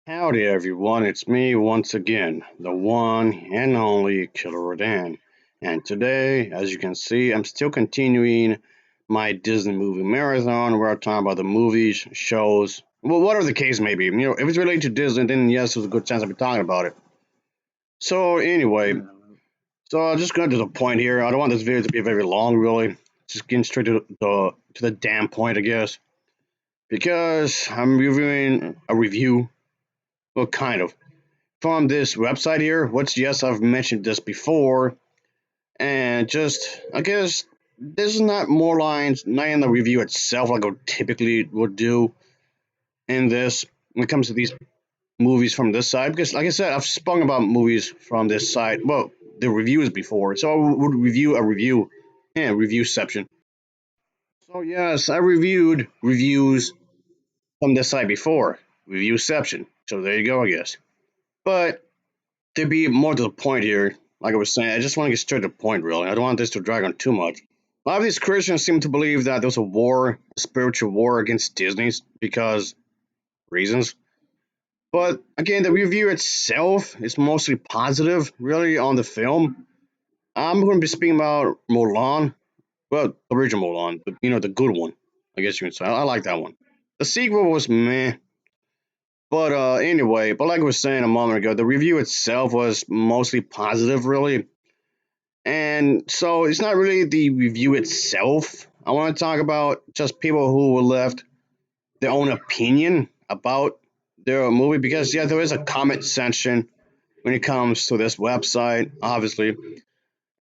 Howdy everyone, it's me once again, the one and only Killer Rodan. And today, as you can see, I'm still continuing my Disney movie marathon where I'm talking about the movies, shows, well, whatever the case may be. If it's related to Disney, then yes, there's a good chance I'll be talking about it. So anyway, so I'll just go to the point here. I don't want this video to be very long, really. Just getting straight to the damn point, I guess. Because I'm reviewing a review, well, kind of from this website here, which yes, I've mentioned this before, and just I guess this is not more lines, not in the review itself like I typically would do in this when it comes to these movies from this side, because like I said, I've spoken about movies from this side, well, the reviews before, so I would review a review and review section. So yes, I reviewed reviews from this side before, review section. So there you go, I guess. But to be more to the point here, like I was saying, I just want to get straight to the point, really. I don't want this to drag on too much. A lot of these Christians seem to believe that there's a war, a spiritual war against Disney because reasons. But again, the review itself is mostly positive, really, on the film. I'm going to be speaking about Mulan. Well, the original Mulan, the good one. I guess you can say. I like that one. The sequel was meh. But anyway, but like I was saying a moment ago, the review itself was mostly positive, really. And so it's not really the review itself. I want to talk about just people who left their own opinion about their movie because, yeah, there is a comment section when it comes to this website, obviously.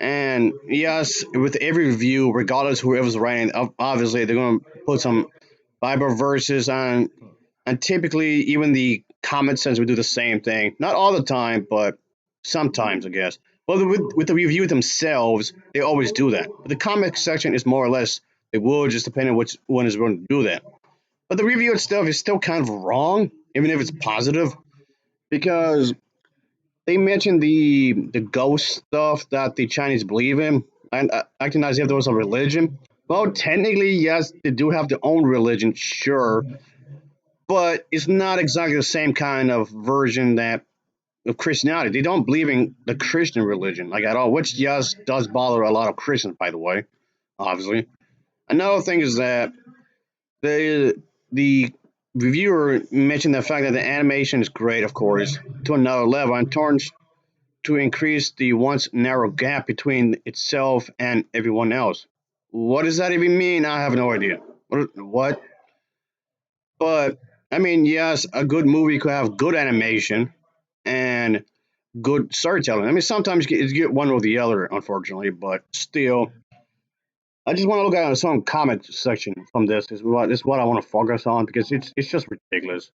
And yes, with every review, regardless whoever's writing, obviously they're going to put some Bible verses on. And typically, even the comment section would do the same thing. Not all the time, but sometimes, I guess. Well, with the review themselves, they always do that. But the comic section is more or less they will just depending on which one is going to do that. But the review itself is still kind of wrong, even if it's positive, because they mentioned the ghost stuff that the Chinese believe in, and acting as if there was a religion. Well, technically, yes, they do have their own religion, sure, but it's not exactly the same kind of version that of Christianity. They don't believe in the Christian religion like at all, which yes does bother a lot of Christians, by the way. Obviously, another thing is that the reviewer mentioned the fact that the animation is great, of course, to another level, and turns to increase the once narrow gap between itself and everyone else. What does that even mean? I have no idea. What? But I mean, yes, a good movie could have good animation and good storytelling. I mean, sometimes you get one or the other, unfortunately, but still, I just want to look at some comment section from this is what I want to focus on because it's just ridiculous.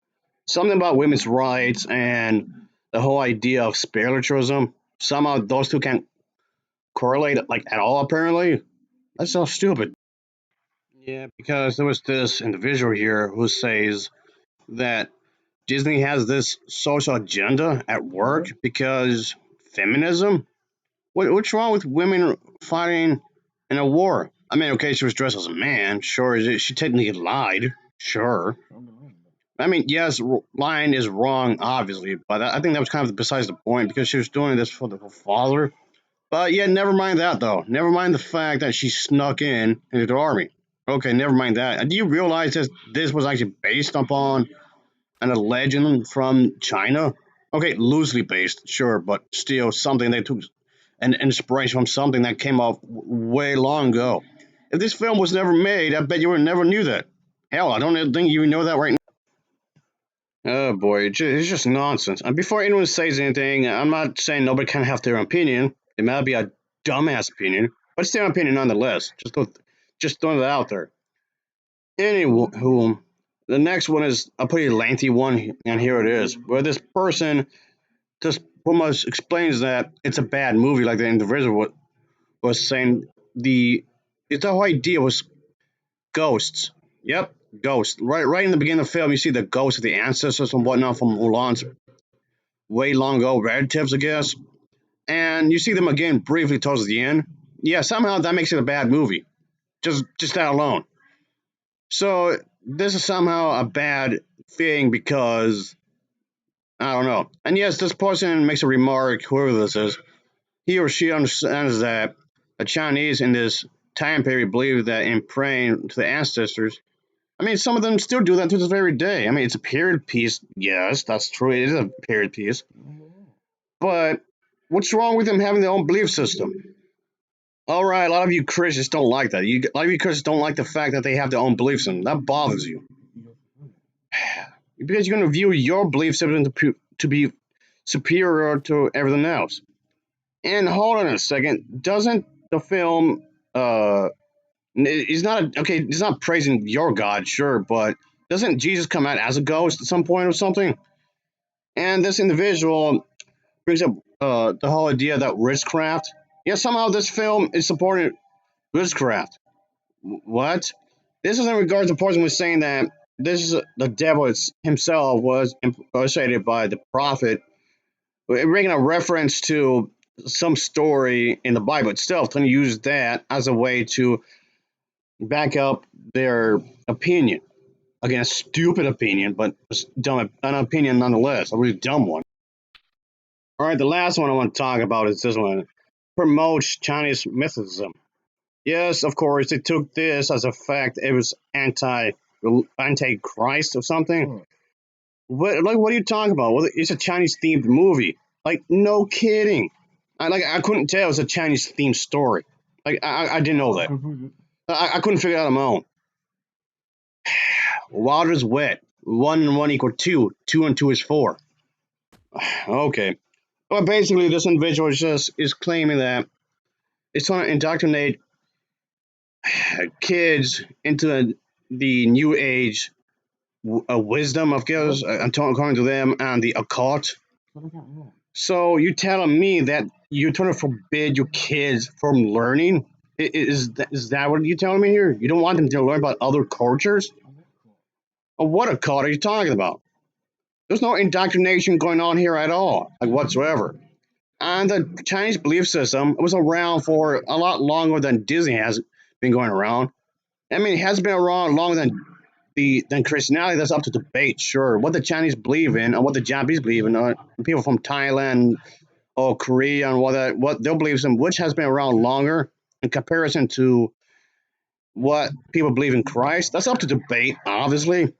Something about women's rights and the whole idea of spiritualism. Somehow those two can't correlate like at all. Apparently, that's so stupid. Yeah, because there was this individual here who says that Disney has this social agenda at work because feminism. What's wrong with women fighting in a war? I mean, okay, she was dressed as a man. Sure, she technically lied. Sure. I mean, yes, lying is wrong, obviously, but I think that was kind of besides the point because she was doing this for her father. But yeah, never mind that though. Never mind the fact that she snuck in into the army. Okay, never mind that. Do you realize this was actually based upon and a legend from China. Okay, loosely based, sure, but still something they took an inspiration from something that came off way long ago. If this film was never made, I bet you would never knew that. Hell, I don't even think you know that right now. Oh boy, it's just nonsense. And before anyone says anything, I'm not saying nobody can have their opinion. It might be a dumbass opinion, but it's their opinion nonetheless. Just throwing it out there. Anywho, the next one is a pretty lengthy one, and here it is, where this person just pretty much explains that it's a bad movie, like the individual was saying. The whole idea was ghosts. Yep, ghosts. Right in the beginning of the film, you see the ghosts of the ancestors and whatnot from Mulan's way long ago relatives, I guess, and you see them again briefly towards the end. Yeah, somehow that makes it a bad movie. Just that alone. So this is somehow a bad thing because I don't know. And yes, this person makes a remark, whoever this is, he or she understands that the Chinese in this time period believe that in praying to the ancestors, I mean, some of them still do that to this very day. I mean, it's a period piece. Yes, that's true. It is a period piece. But what's wrong with them having their own belief system? All right, a lot of you Christians don't like that. A lot of you Christians don't like the fact that they have their own belief system. That bothers you because you're going to view your belief system to be superior to everything else. And hold on a second, doesn't the film he's not okay, he's not praising your God, sure, but doesn't Jesus come out as a ghost at some point or something? And this individual brings up the whole idea that witchcraft. Yeah, somehow this film is supporting witchcraft. What? This is in regards to the person was saying that this is the devil himself was impersonated by the prophet, bringing a reference to some story in the Bible itself, trying to use that as a way to back up their opinion. Again, a stupid opinion, but dumb, an opinion nonetheless, a really dumb one. All right, the last one I want to talk about is this one. Promotes Chinese mysticism. Yes, of course, it took this as a fact. It was anti-Christ or something. What are you talking about? Well, it's a Chinese themed movie. Like, no kidding. I couldn't tell it was a Chinese themed story. Like, I didn't know that. I couldn't figure it out on my own. Water's wet. 1 and 1 equal 2. 2 and 2 is 4. Okay. Well, basically, this individual is claiming that it's trying to indoctrinate kids into the new age wisdom of girls, according to them, and the occult. So you telling me that you're trying to forbid your kids from learning? Is that what you're telling me here? You don't want them to learn about other cultures? Or what occult are you talking about? There's no indoctrination going on here at all, like whatsoever. And the Chinese belief system was around for a lot longer than Disney has been going around. I mean, it has been around longer than Christianity. That's up to debate, sure. What the Chinese believe in and what the Japanese believe in, people from Thailand or Korea and what their beliefs in, which has been around longer in comparison to what people believe in Christ. That's up to debate, obviously,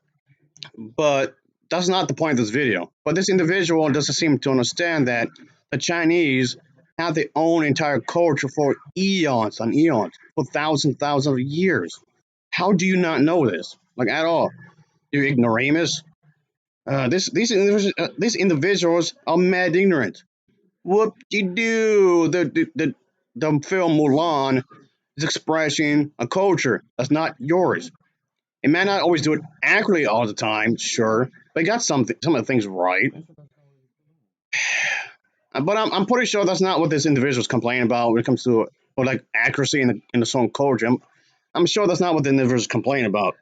but that's not the point of this video. But this individual doesn't seem to understand that the Chinese have their own entire culture for eons and eons, for thousands of years. How do you not know this? Like at all? You ignoramus? These individuals are mad ignorant. Whoop de doo. The film Mulan is expressing a culture that's not yours. It may not always do it accurately all the time, sure, but it got some of the things right. But I'm pretty sure that's not what this individual is complaining about when it comes to like accuracy in the song culture. I'm sure that's not what the individual is complaining about.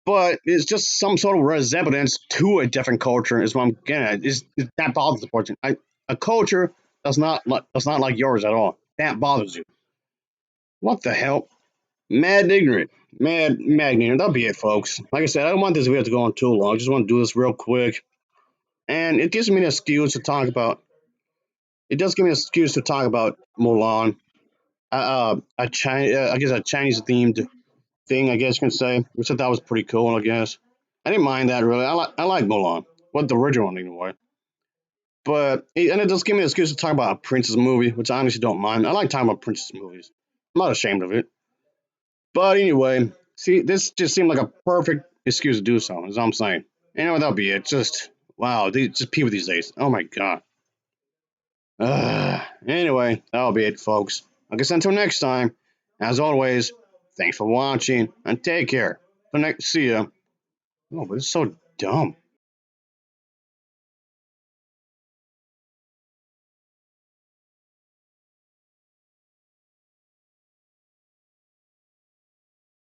But it's just some sort of resemblance to a different culture is what I'm getting at. Is that bothers the person? A culture that's not like yours at all. That bothers you. What the hell? Mad ignorant. Mad ignorant. That'll be it, folks. Like I said, I don't want this video to go on too long. I just want to do this real quick. And it gives me an excuse to talk about. It does give me an excuse to talk about Mulan. I guess a Chinese themed thing, I guess you can say, which I thought was pretty cool, I guess. I didn't mind that really. I like Mulan. What the original one anyway. And it does give me an excuse to talk about a princess movie, which I honestly don't mind. I like talking about princess movies. I'm not ashamed of it. But anyway, see, this just seemed like a perfect excuse to do so. Is all I'm saying. Anyway, that'll be it. Just wow, just people these days. Oh my god. Anyway, that'll be it, folks. I guess until next time, as always, thanks for watching and take care. See ya. Oh, but it's so dumb.